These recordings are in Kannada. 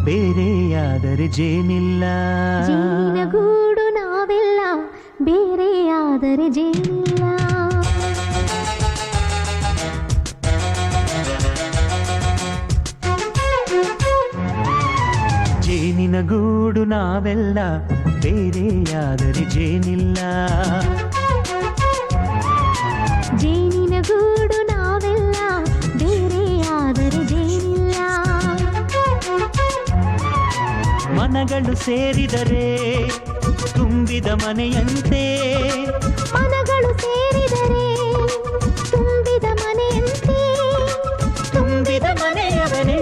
ಬೇರೆಯಾದರೆ ಜೇನಿಲ್ಲ. ಜೇನಿನ ಗೂಡು ನಾವೆಲ್ಲ, ಬೇರೆಯಾದರೆ ಜೇನಿಲ್ಲ. ಜೇನಿನ ಗೂಡು ನಾವೆಲ್ಲ, ಬೇರೆಯಾದರೆ ಜೇನಿಲ್ಲ. ಜೇನಿನ ಗೂಡು ನಾವೆಲ್ಲ, ಬೇರೆಯಾದರೆ ಜೇನಿಲ್ಲ. ಮನಗಳು ಸೇರಿದರೆ ತುಂಬಿದ ಮನೆಯಂತೆ. ಮನಗಳು ಸೇರಿದರೆ ತುಂಬಿದ ಮನೆಯಂತೆ. ತುಂಬಿದ ಮನೆಯವನೇ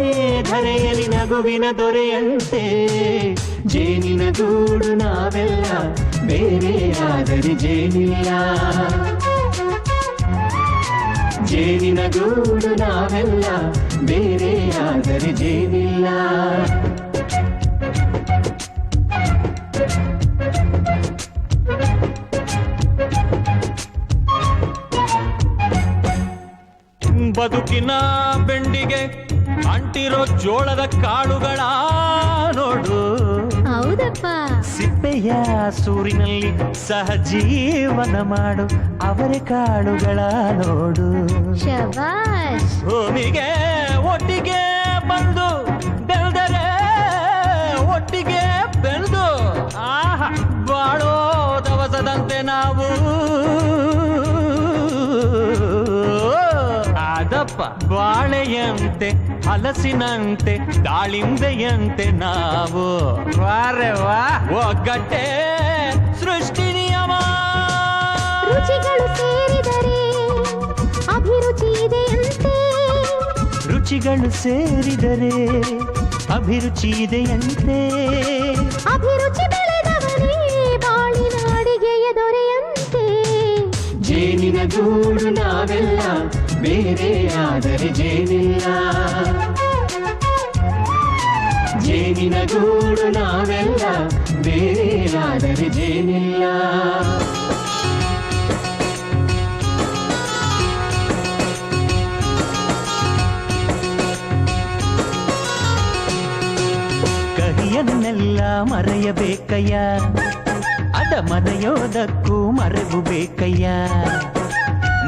ಧರೆಯಲಿ ನಗುವಿನ ದೊರೆಯಂತೆ. ಜೇನಿನ ಗೂಡು ನಾವೆಲ್ಲ, ಬೇರೆಯಾದರೆ ಜೇನಿಲ್ಲ. ಜೇನಿನ ಗೂಡು ನಾವೆಲ್ಲ, ಬೇರೆಯಾದರೆ ಜೇನಿಲ್ಲ. ಬದುಕಿನ ಬೆಂಡಿಗೆ ಅಂಟಿರೋ ಜೋಳದ ಕಾಳುಗಳ ನೋಡು. ಹೌದಪ್ಪ. ಸಿಪ್ಪೆಯ ಸೂರಿನಲ್ಲಿ ಸಹಜೀವನ ಮಾಡು ಅವರೆ ಕಾಳುಗಳ ನೋಡು. ಶಬಾಷ್. ಭೂಮಿಗೆ ಒಟ್ಟಿಗೆ ಬಂದು ಬೆಳೆದರೆ, ಒಟ್ಟಿಗೆ ಬೆಳೆದು ಆಹಾ ಬಾಳೋ ದವಸದಂತೆ ನಾವು. ಅದಪ್ಪ ಬಾಳೆಯಂತೆ, ಹಲಸಿನಂತೆ, ದಾಳಿಂಬೆಯಂತೆ ನಾವು. ವಾರೆ ವಾ, ಒಗ್ಗಟ್ಟೆ ಸೃಷ್ಟಿ ನಿಯಮ. ರುಚಿಗಳು ಸೇರಿದರೆ ಅಭಿರುಚಿ ಇದೆಯಂತೆ. ರುಚಿಗಳು ಸೇರಿದರೆ ಅಭಿರುಚಿ ಇದೆಯಂತೆ. ಅಭಿರುಚಿ ಬೆಳೆದವನೇ ಬಾಳಿನ ಅಡಿಗೆಯ ದೊರೆಯಂತೆ. ಜೇನಿನ ಗೂಡು ನಾವೆಲ್ಲ, ಬೇರೆಯಾದರೆ ಜೇನಿಲ್ಲ. ಜೇನಿನ ಗೂಡು ನಾವೆಲ್ಲ, ಬೇರೆಯಾದರೆ ಜೇನಿಲ್ಲ. ಕಹಿಯನ್ನೆಲ್ಲ ಮರೆಯಬೇಕಯ್ಯ, ಅದ ಮರೆಯೋದಕ್ಕೂ ಮರೆವು ಬೇಕಯ್ಯ.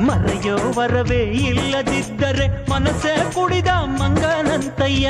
ಮರೆಯೋ ವರವೇ ಇಲ್ಲದಿದ್ದರೆ ಮನಸ್ಸೇ ಕುಡಿದ ಮಂಗನಂತಯ್ಯ.